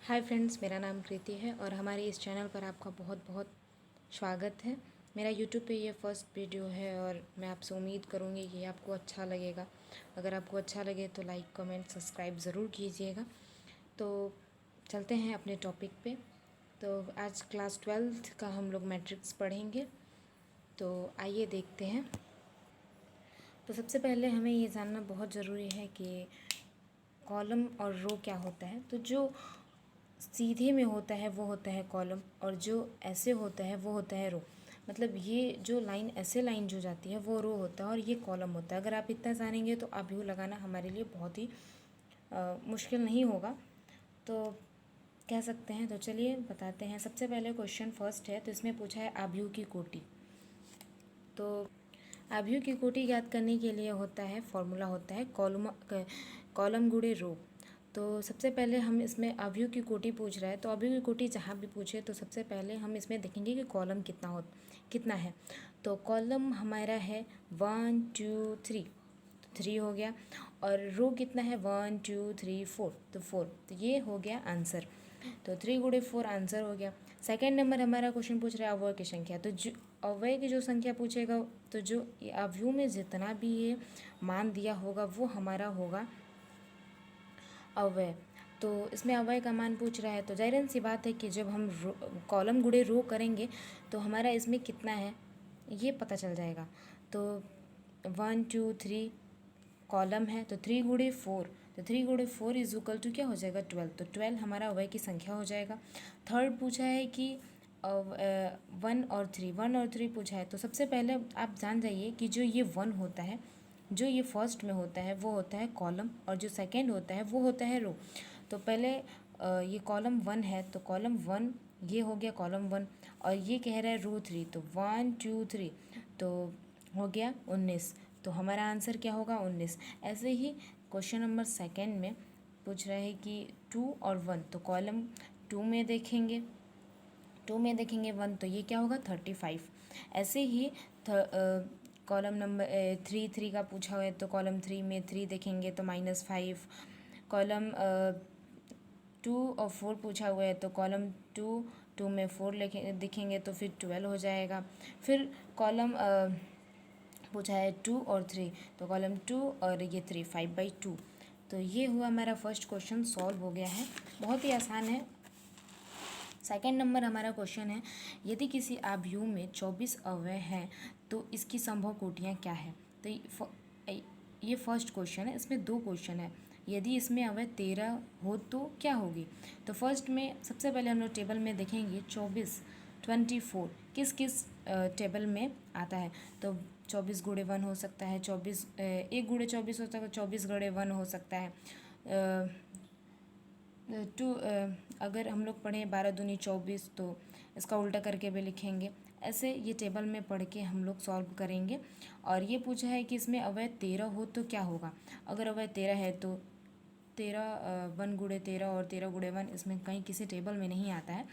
Hi friends, मेरा नाम कृति है और हमारे इस चैनल पर आपका बहुत बहुत स्वागत है। मेरा यूट्यूब पे ये फर्स्ट वीडियो है और मैं आपसे उम्मीद करूँगी कि आपको अच्छा लगेगा। अगर आपको अच्छा लगे तो लाइक कमेंट सब्सक्राइब ज़रूर कीजिएगा। तो चलते हैं अपने टॉपिक पे। तो आज क्लास 12th का हम लोग मैट्रिक्स पढ़ेंगे। तो आइए देखते हैं। तो सबसे पहले हमें ये जानना बहुत ज़रूरी है कि कॉलम और रो क्या होता है। तो जो सीधे में होता है वो होता है कॉलम, और जो ऐसे होता है वो होता है रो। मतलब ये जो लाइन ऐसे लाइन जो जाती है वो रो होता है और ये कॉलम होता है। अगर आप इतना जानेंगे तो आव्यूह लगाना हमारे लिए बहुत ही मुश्किल नहीं होगा, तो कह सकते हैं। तो चलिए बताते हैं। सबसे पहले क्वेश्चन फर्स्ट है, तो इसमें पूछा है आव्यूह की कोटि। तो आव्यूह की कोटि ज्ञात करने के लिए होता है फॉर्मूला होता है कॉलम गुणे रो। तो सबसे पहले हम इसमें आव्यूह की कोटि पूछ रहा है, तो आव्यूह की कोटि जहाँ भी पूछे तो सबसे पहले हम इसमें देखेंगे कि कॉलम कितना है। तो कॉलम हमारा है 1 2 3, तो 3 हो गया। और रो कितना है 1 2 3 4, तो 4। तो ये हो गया आंसर। तो 3 गुणे 4 आंसर हो गया। सेकेंड नंबर हमारा क्वेश्चन पूछ रहा है अवयव की संख्या। तो जो अवयव की जो संख्या पूछेगा, तो जो आव्यूह में जितना भी ये मान दिया होगा वो हमारा होगा अवयव। तो इसमें अवयव का मान पूछ रहा है, तो जाहिर सी बात है कि जब हम कॉलम गुणे रो करेंगे तो हमारा इसमें कितना है ये पता चल जाएगा। तो 1 2 3 कॉलम है, तो 3 गुणे 4, तो 3 गुणे 4 इज इक्वल टू क्या हो जाएगा 12। तो 12 हमारा अवयव की संख्या हो जाएगा। थर्ड पूछा है कि 1 और 3 पूछा है। तो सबसे पहले आप जान जाइए कि जो ये 1 होता है, जो ये फर्स्ट में होता है वो होता है कॉलम, और जो सेकेंड होता है वो होता है रो। तो पहले ये कॉलम 1 है, तो कॉलम 1 ये हो गया कॉलम 1, और ये कह रहा है रो 3, तो 1 2 3, तो हो गया 19। तो हमारा आंसर क्या होगा 19। ऐसे ही क्वेश्चन नंबर सेकेंड में पूछ रहा है कि 2 और 1, तो कॉलम 2 में देखेंगे 1, तो ये क्या होगा 35। ऐसे ही कॉलम नंबर 3 का पूछा हुआ है, तो कॉलम 3 में 3 देखेंगे तो -5। कॉलम 2 और 4 पूछा हुआ है, तो कॉलम 2 में 4 दिखेंगे तो फिर 12 हो जाएगा। फिर कॉलम पूछा है 2 और 3, तो कॉलम 2 और ये 3, 5/2। तो ये हुआ हमारा फर्स्ट क्वेश्चन, सॉल्व हो गया है, बहुत ही आसान है। सेकेंड नंबर हमारा क्वेश्चन है, यदि किसी आव्यूह में 24 अवयव हैं तो इसकी संभव कोटियाँ क्या है। तो ये फर्स्ट क्वेश्चन है। इसमें दो क्वेश्चन है। यदि इसमें अवयव 13 हो तो क्या होगी। तो फर्स्ट में सबसे पहले हम लोग टेबल में देखेंगे 24 किस किस टेबल में आता है। तो 24 गुणे 1 हो सकता है, 24 1 गुणे 24 हो सकता है, 24 गुणे 1 हो सकता है। अगर हम लोग पढ़ें 12 दूनी 24, तो इसका उल्टा करके भी लिखेंगे। ऐसे ये टेबल में पढ़ के हम लोग सॉल्व करेंगे। और ये पूछा है कि इसमें अवयव 13 हो तो क्या होगा। अगर अवयव 13 है तो 13 1 गुणे 13 और 13 गुणे 1 इसमें कहीं किसी टेबल में नहीं आता है,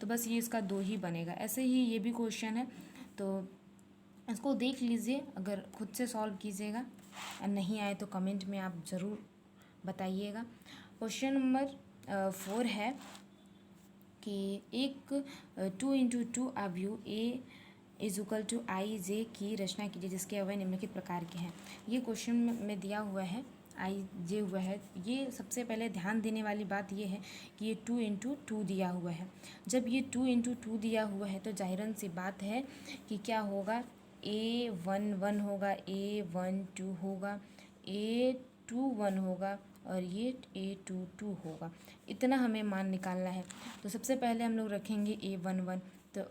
तो बस ये इसका 2 ही बनेगा। ऐसे ही ये भी क्वेश्चन है, तो इसको देख लीजिए, अगर खुद से सॉल्व कीजिएगा, नहीं आए तो कमेंट में आप ज़रूर बताइएगा। क्वेश्चन नंबर 4 है कि एक 2 × 2 आव्यूह ए इज इक्वल टू आई जे की रचना कीजिए जिसके अवयव निम्नलिखित प्रकार के हैं। ये क्वेश्चन में दिया हुआ है, आई जे हुआ है। ये सबसे पहले ध्यान देने वाली बात ये है कि ये 2 × 2 दिया हुआ है। जब ये 2 × 2 दिया हुआ है तो जाहिरन सी बात है कि क्या होगा, A11 होगा, A12 होगा, A21 होगा, और ये A22 होगा। इतना हमें मान निकालना है। तो सबसे पहले हम लोग रखेंगे A11, तो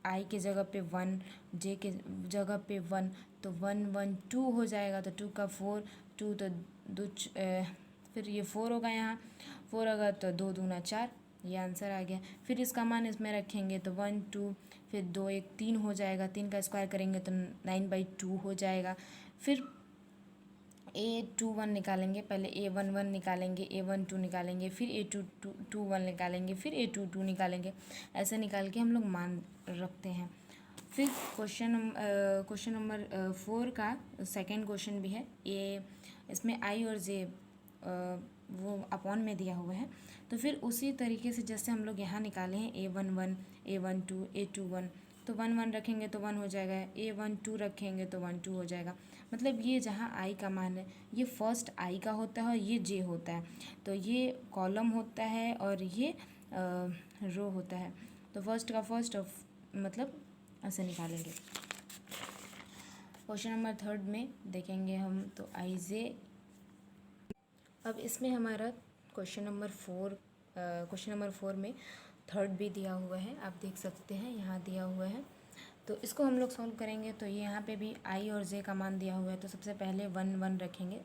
आई के जगह पे 1, जे के जगह पे 1, तो 1 1 2 हो जाएगा। तो 2 का 4, 2 तो फिर ये 4 होगा, यहाँ 4 होगा तो 2 दूना 4, ये आंसर आ गया। फिर इसका मान इसमें रखेंगे तो 1 2, फिर 2 1 3 हो जाएगा, 3 का स्क्वायर करेंगे तो 9/2 हो जाएगा। फिर A21 निकालेंगे, पहले A11 निकालेंगे, A12 निकालेंगे, फिर A21 निकालेंगे, फिर A22 निकालेंगे। ऐसे निकाल के हम लोग मान रखते हैं। फिर क्वेश्चन नंबर 4 का सेकंड क्वेश्चन भी है। इसमें आई और जे वो अपॉन में दिया हुआ है। तो फिर उसी तरीके से जैसे हम लोग यहाँ निकाले हैं A11 A12 A21, तो 1 1 रखेंगे तो 1 हो जाएगा, A12 रखेंगे तो 1 2 हो जाएगा। मतलब ये जहाँ आई का मान है ये फर्स्ट आई का होता है और ये जे होता है, तो ये कॉलम होता है और ये रो होता है। तो फर्स्ट का फर्स्ट मतलब ऐसे निकालेंगे। क्वेश्चन नंबर 3 में देखेंगे हम, तो आई जे। अब इसमें हमारा क्वेश्चन नंबर 4 में थर्ड भी दिया हुआ है, आप देख सकते हैं यहाँ दिया हुआ है। तो इसको हम लोग सॉल्व करेंगे। तो ये यहाँ पे भी आई और जे का मान दिया हुआ है, तो सबसे पहले 1 1 रखेंगे।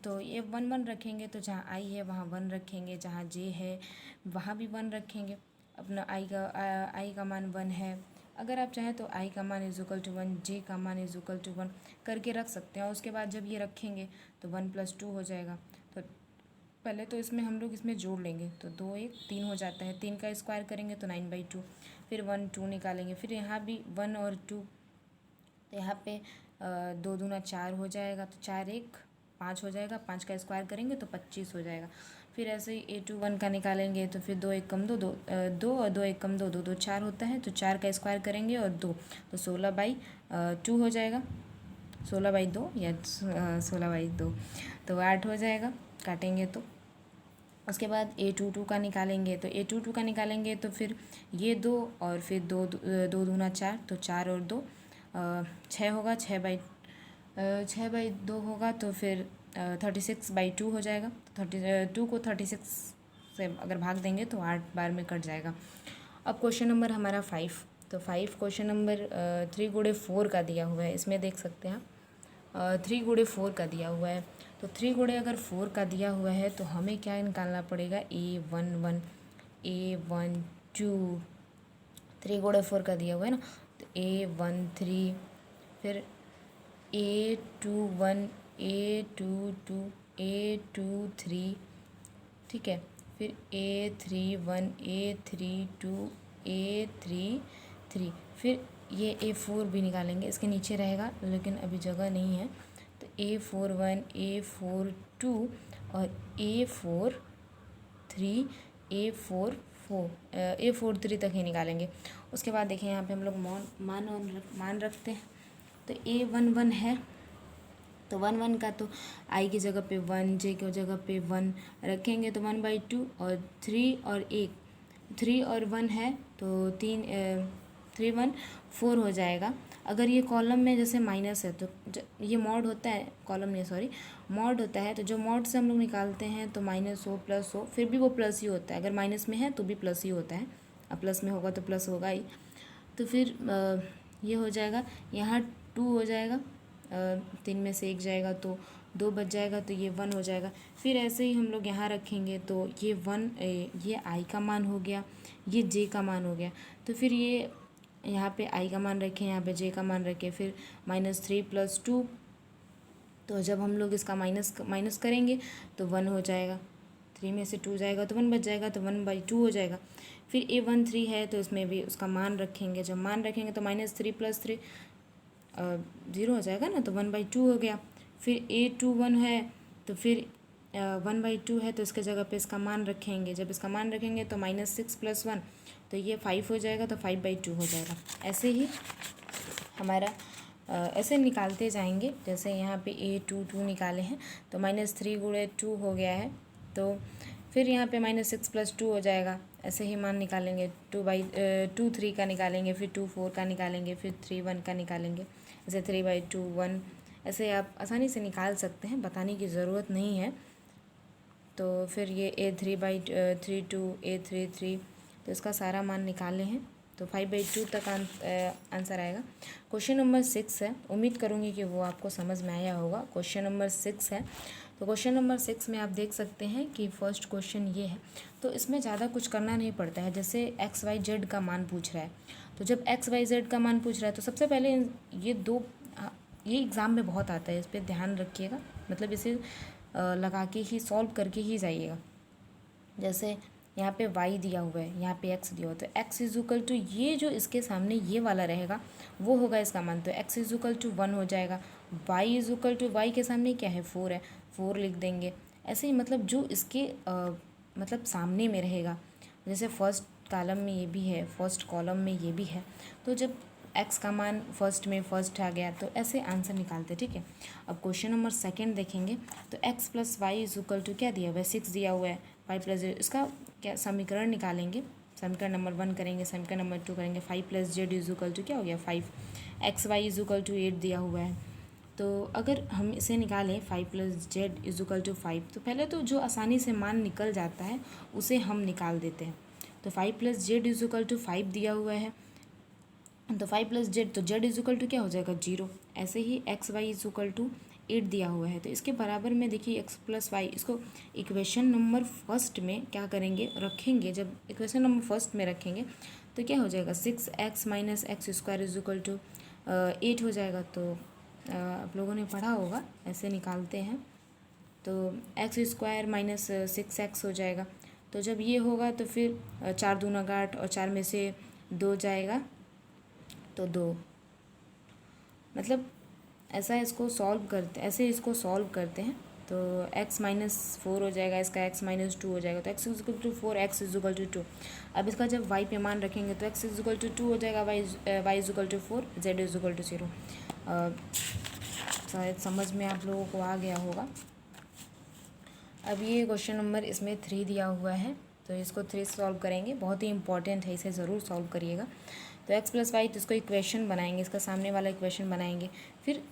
तो ये 1 1 रखेंगे तो जहाँ आई है वहाँ 1 रखेंगे, जहाँ जे है वहाँ भी 1 रखेंगे। अपना आई का मान 1 है। अगर आप चाहें तो आई का मान इज़ टू 1, जे का मान इज़ टू 1 करके रख सकते हैं। और उसके बाद जब ये रखेंगे तो 1 + 2 हो जाएगा। तो पहले तो इसमें हम लोग इसमें जोड़ लेंगे, तो 2 1 3 हो जाता है। 3 का स्क्वायर करेंगे तो 9/2। फिर 1 2 निकालेंगे, फिर यहाँ भी 1 और 2, तो यहाँ पे 2 दूना 4 हो जाएगा, तो 4 1 5 हो जाएगा। 5 का स्क्वायर करेंगे तो 25 हो जाएगा। फिर ऐसे ही A21 का निकालेंगे, तो फिर 2 1 कम 2 2 2 और 2 1 कम 2 2 2 4 होता है। तो 4 का स्क्वायर करेंगे और 2, तो 16/2 हो जाएगा। 16/2 या 16/2, तो 8 हो जाएगा काटेंगे तो। उसके बाद A22 का निकालेंगे, तो A22 का निकालेंगे तो फिर ये 2 और फिर 2 2 दूना 4, तो 4 और 2 6 होगा। 6/2 होगा, तो फिर 36/2 हो जाएगा। तो 32 को 36 से अगर भाग देंगे तो 8 बार में कट जाएगा। अब क्वेश्चन नंबर हमारा 5, तो 5 क्वेश्चन नंबर 3 गुणे 4 का दिया हुआ है। इसमें देख सकते हैं 3 गुणे 4 का दिया हुआ है। तो 3 गुणे अगर 4 का दिया हुआ है तो हमें क्या निकालना पड़ेगा, A11 A12। 3 गुणे 4 का दिया हुआ है ना, तो A13, फिर A21 A22 A23, ठीक है। फिर A31 A32 A33, फिर ये A4 भी निकालेंगे, इसके नीचे रहेगा लेकिन अभी जगह नहीं है। तो A41 A42 और A43 A43 तक ही निकालेंगे। उसके बाद देखें यहाँ पे हम लोग मान रखते हैं। तो A11 है, तो 1 1 का तो आई की जगह पे 1, जे की जगह पे 1 रखेंगे, तो 1/2 और 3 और 1 3 और 1 है, तो 3 1 4 हो जाएगा। अगर ये कॉलम में जैसे माइनस है तो ये मॉड होता है, कॉलम नहीं सॉरी मॉड होता है। तो जो मॉड से हम लोग निकालते हैं तो माइनस हो प्लस हो, फिर भी वो प्लस ही होता है। अगर माइनस में है तो भी प्लस ही होता है, अब प्लस में होगा तो प्लस होगा ही। तो फिर ये हो जाएगा, यहाँ 2 हो जाएगा, 3 में से 1 जाएगा तो 2 बच जाएगा, तो ये 1 हो जाएगा। फिर ऐसे ही हम लोग यहाँ रखेंगे, तो ये 1 ये आई का मान हो गया, ये जे का मान हो गया। तो फिर ये यहाँ पे आई का मान रखें, यहाँ पे जे का मान रखें, फिर -3 + 2, तो जब हम लोग इसका माइनस करेंगे तो 1 हो जाएगा। 3 में से 2 जाएगा तो 1 बच जाएगा, तो 1/2 हो जाएगा। फिर A13 है, तो इसमें भी उसका मान रखेंगे। जब मान रखेंगे तो -3 + 3 0 हो जाएगा ना, तो 1/2 हो गया। फिर A21 है, तो फिर 1/2 है, तो इसके जगह पे इसका मान रखेंगे। जब इसका मान रखेंगे तो -6 + 1, तो ये 5 हो जाएगा, तो 5/2 हो जाएगा। ऐसे ही हमारा ऐसे निकालते जाएंगे। जैसे यहाँ पे A22 निकाले हैं, तो -3 गुणे 2 हो गया है, तो फिर यहाँ पे -6 + 2 हो जाएगा। ऐसे ही मान निकालेंगे, 2 3 का निकालेंगे, फिर 2 4 का निकालेंगे, फिर 3 1 का निकालेंगे। ऐसे 3/2 1, ऐसे आप आसानी से निकाल सकते हैं, बताने की ज़रूरत नहीं है। तो फिर ये A3/3 2 A33, तो इसका सारा मान निकाले हैं, तो 5/2 तक आंसर आएगा। क्वेश्चन नंबर 6 है, उम्मीद करूँगी कि वो आपको समझ में आया होगा। क्वेश्चन नंबर 6 है, तो क्वेश्चन नंबर 6 में आप देख सकते हैं कि फर्स्ट क्वेश्चन ये है। तो इसमें ज़्यादा कुछ करना नहीं पड़ता है। जैसे XYZ का मान पूछ रहा है, तो जब XYZ का मान पूछ रहा है तो सबसे पहले ये एग्ज़ाम में बहुत आता है, इस पर ध्यान रखिएगा। मतलब इसे लगा के ही सॉल्व करके ही जाइएगा। जैसे यहाँ पे y दिया हुआ है, यहाँ पे x दिया हुआ है, तो x = ये जो इसके सामने ये वाला रहेगा वो होगा इसका मान, तो x = 1 हो जाएगा। y के सामने क्या है, 4 है, 4 लिख देंगे। ऐसे ही मतलब जो इसके मतलब सामने में रहेगा, जैसे फर्स्ट कॉलम में ये भी है, फर्स्ट कॉलम में ये भी है, तो जब एक्स का मान फर्स्ट में फर्स्ट आ गया तो ऐसे आंसर निकालते, ठीक है। अब क्वेश्चन नंबर सेकंड देखेंगे तो x plus y is equal to क्या दिया हुआ है, 6 दिया हुआ है, वाई प्लस जेड, इसका क्या समीकरण निकालेंगे, समीकरण नंबर 1 करेंगे, समीकरण नंबर 2 करेंगे, 5 plus Z is equal to क्या हो गया 5, x Y is equal to 8 दिया हुआ है। तो अगर हम इसे निकालें 5 plus Z is equal to 5, तो पहले तो जो आसानी से मान निकल जाता है उसे हम निकाल देते हैं। तो 5 plus Z is equal to 5 दिया हुआ है, तो 5 प्लस जेड, तो जेड इज इक्वल टू क्या हो जाएगा 0। ऐसे ही X Y is equal to 8 दिया हुआ है, तो इसके बराबर में देखिए एक्स प्लस वाई, इसको इक्वेशन नंबर फर्स्ट में क्या करेंगे, रखेंगे। जब इक्वेशन नंबर फर्स्ट में रखेंगे तो क्या हो जाएगा 6x minus x square is equal to 8 हो जाएगा। तो आप लोगों ने पढ़ा होगा, ऐसे निकालते हैं। तो एक्स स्क्वायर माइनस 6x हो जाएगा। तो जब ये होगा तो फिर 4 दूना 8 और 4 में से 2 जाएगा तो 2, मतलब ऐसा इसको सॉल्व करते हैं। तो x माइनस 4 हो जाएगा, इसका x माइनस 2 हो जाएगा, तो x is equal to 4, x is equal to 2। अब इसका जब y पे मान रखेंगे तो x इज इक्वल टू 2 हो जाएगा, y is equal to 4, z is equal to 0। शायद समझ में आप लोगों को आ गया होगा। अब ये क्वेश्चन नंबर इसमें 3 दिया हुआ है, तो इसको 3 सॉल्व करेंगे, बहुत ही इंपॉर्टेंट है, इसे ज़रूर सॉल्व करिएगा। तो एक्स प्लस वाई, तो इसको इक्वेशन बनाएंगे, इसका सामने वाला इक्वेशन बनाएंगे। फिर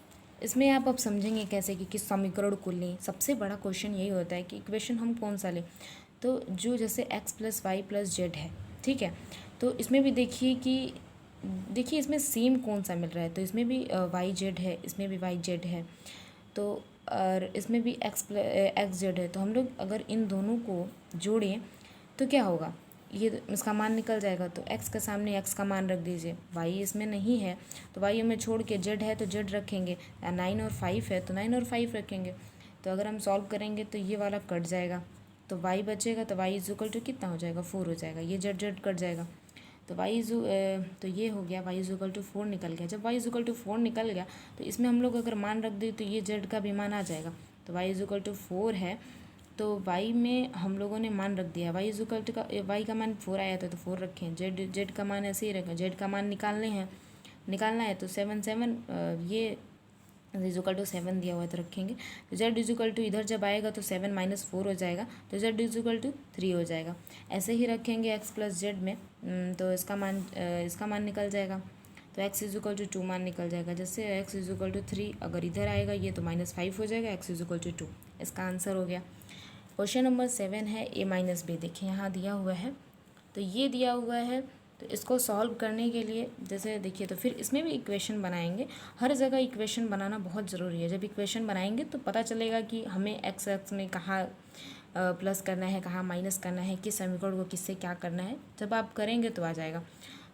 इसमें आप अब समझेंगे कैसे कि किस समीकरण को लें। सबसे बड़ा क्वेश्चन यही होता है कि इक्वेशन हम कौन सा लें, तो जो जैसे x plus y plus z है, ठीक है। तो इसमें भी देखिए इसमें सेम कौन सा मिल रहा है, तो इसमें भी वाई जेड है, इसमें भी वाई जेड है, तो और इसमें भी एक्स जेड है। तो हम लोग अगर इन दोनों को जोड़ें तो क्या होगा, ये इसका मान निकल जाएगा। तो x के सामने x का मान रख दीजिए, y इसमें नहीं है तो y हमें छोड़ के z है तो z रखेंगे, 9 और 5 है तो 9 और 5 रखेंगे। तो अगर हम सॉल्व करेंगे तो ये वाला कट जाएगा, तो y बचेगा, तो y इज इक्वल टू कितना हो जाएगा 4 हो जाएगा, ये z कट जाएगा। तो तो ये हो गया y इज इक्वल टू 4 निकल गया। जब y इज इक्वल टू 4 निकल गया तो इसमें हम लोग अगर मान रख दें तो ये z का भी मान आ जाएगा। तो y इज इक्वल टू 4 है, तो y में हम लोगों ने मान रख दिया, y इज इक्वल टू का y का मान 4 आया था तो 4 रखें, z का मान ऐसे ही रखें, z का मान निकालना है तो 7 ये इज इक्वल टू 7 दिया हुआ है तो रखेंगे। तो z इज इक्वल टू इधर जब आएगा तो 7 माइनस 4 हो जाएगा, तो z इज इक्वल टू 3 हो जाएगा। ऐसे ही रखेंगे x प्लस जेड में, तो इसका मान निकल जाएगा, तो x इज इक्वल टू 2 मान निकल जाएगा। जैसे x इज इक्वल टू 3 अगर इधर आएगा ये तो माइनस 5 हो जाएगा, x इज इक्वल टू 2, इसका आंसर हो गया। क्वेश्चन नंबर 7 है a माइनस बी, देखिए यहाँ दिया हुआ है, तो ये दिया हुआ है, तो इसको सॉल्व करने के लिए जैसे देखिए, तो फिर इसमें भी इक्वेशन बनाएंगे। हर जगह इक्वेशन बनाना बहुत ज़रूरी है। जब इक्वेशन बनाएंगे तो पता चलेगा कि हमें एक्स में कहाँ प्लस करना है, कहाँ माइनस करना है, किस समीकरण को किससे क्या करना है, जब आप करेंगे तो आ जाएगा।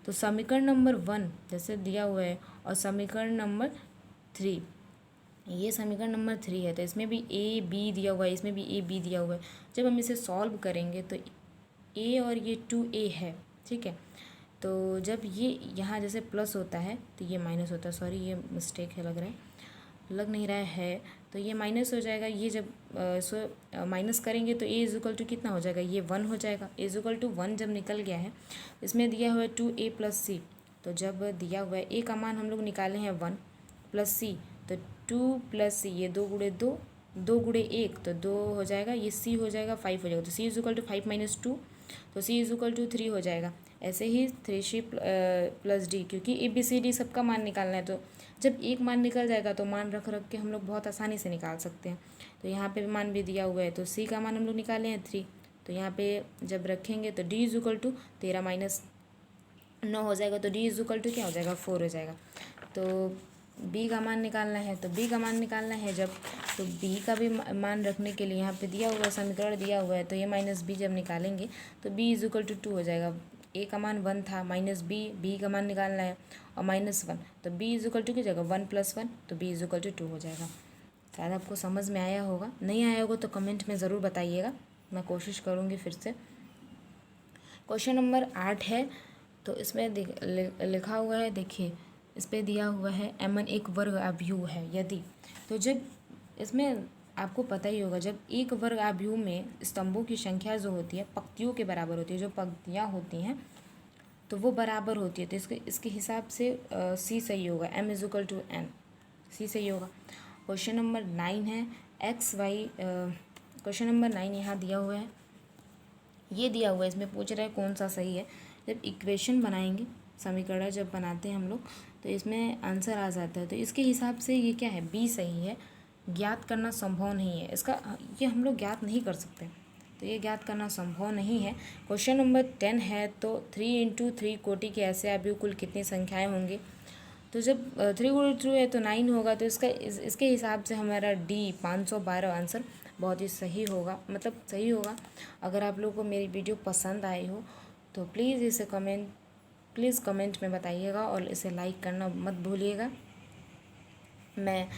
तो समीकरण नंबर 1 जैसे दिया हुआ है और समीकरण नंबर 3, ये समीकरण नंबर 3 है, तो इसमें भी ए बी दिया हुआ है, इसमें भी ए बी दिया हुआ है। जब हम इसे सॉल्व करेंगे तो ए और ये 2a है, ठीक है। तो जब ये यहाँ जैसे प्लस होता है तो ये माइनस होता है, सॉरी ये मिस्टेक है, लग नहीं रहा है, तो ये माइनस हो जाएगा। ये जब माइनस करेंगे तो ए इज इक्वल टू कितना हो जाएगा, ये 1 हो जाएगा। ए इज इक्वल टू 1 जब निकल गया है, इसमें दिया हुआ है 2a प्लस सी, तो जब दिया हुआ है ए का मान हम लोग निकाले हैं 1 प्लस सी, तो 2 प्लस सी, ये 2 गुणे 2, 2 गुणे 1 तो 2 हो जाएगा, ये सी हो जाएगा 5 हो जाएगा, तो सी इज इक्वल टू 5 माइनस 2, तो सी इज इक्वल टू 3 हो जाएगा। ऐसे ही 3c प्लस डी, क्योंकि ए बी सी डी सबका मान निकालना है, तो जब एक मान निकल जाएगा तो मान रख के हम लोग बहुत आसानी से निकाल सकते हैं। तो यहाँ पे भी मान भी दिया हुआ है, तो सी का मान हम लोग निकाले हैं 3, तो यहाँ पे जब रखेंगे तो d is equal to 13 minus 9 हो जाएगा, तो डी इज इक्वल टू क्या हो जाएगा 4 हो जाएगा। तो बी का मान निकालना है, तो बी का मान निकालना है जब, तो बी का भी मान रखने के लिए यहाँ पे दिया हुआ है, समीकरण दिया हुआ है, तो ये माइनस बी जब निकालेंगे तो बी इज इक्वल टू 2 हो जाएगा। ए का मान 1 था, माइनस बी का मान निकालना है और -1, तो बी इज इक्वल टू की जगह 1 + 1, तो बी इज इक्वल टू 2 हो जाएगा। शायद आपको समझ में आया होगा, नहीं आया होगा तो कमेंट में ज़रूर बताइएगा, मैं कोशिश करूँगी फिर से। क्वेश्चन नंबर 8 है, तो इसमें लिखा हुआ है, देखिए इस पर दिया हुआ है mn एक वर्ग अवयव है यदि, तो जब इसमें आपको पता ही होगा, जब एक वर्ग आव्यूह में स्तंभों की संख्या जो होती है पंक्तियों के बराबर होती है, जो पंक्तियाँ होती हैं तो वो बराबर होती है, तो इसके हिसाब से सी सही होगा, m=n, सी सही होगा। क्वेश्चन नंबर 9 है एक्स वाई, क्वेश्चन नंबर 9 यहाँ दिया हुआ है, ये दिया हुआ है, इसमें पूछ रहा है कौन सा सही है। जब इक्वेशन बनाएंगे, समीकरण जब बनाते हैं हम लोग, तो इसमें आंसर आ जाता है, तो इसके हिसाब से ये क्या है, बी सही है। ज्ञात करना संभव नहीं है इसका, ये हम लोग ज्ञात नहीं कर सकते, तो ये ज्ञात करना संभव नहीं है। क्वेश्चन नंबर 10 है, तो 3 × 3 कोटि के ऐसे आव्यूह कुल कितनी संख्याएं होंगी, तो जब 3 × 3 है तो 9 होगा, तो इसके हिसाब से हमारा डी 512 आंसर बहुत ही सही होगा, मतलब सही होगा। अगर आप लोगों को मेरी वीडियो पसंद आई हो तो प्लीज़ कमेंट में बताइएगा और इसे लाइक करना मत भूलिएगा। मैं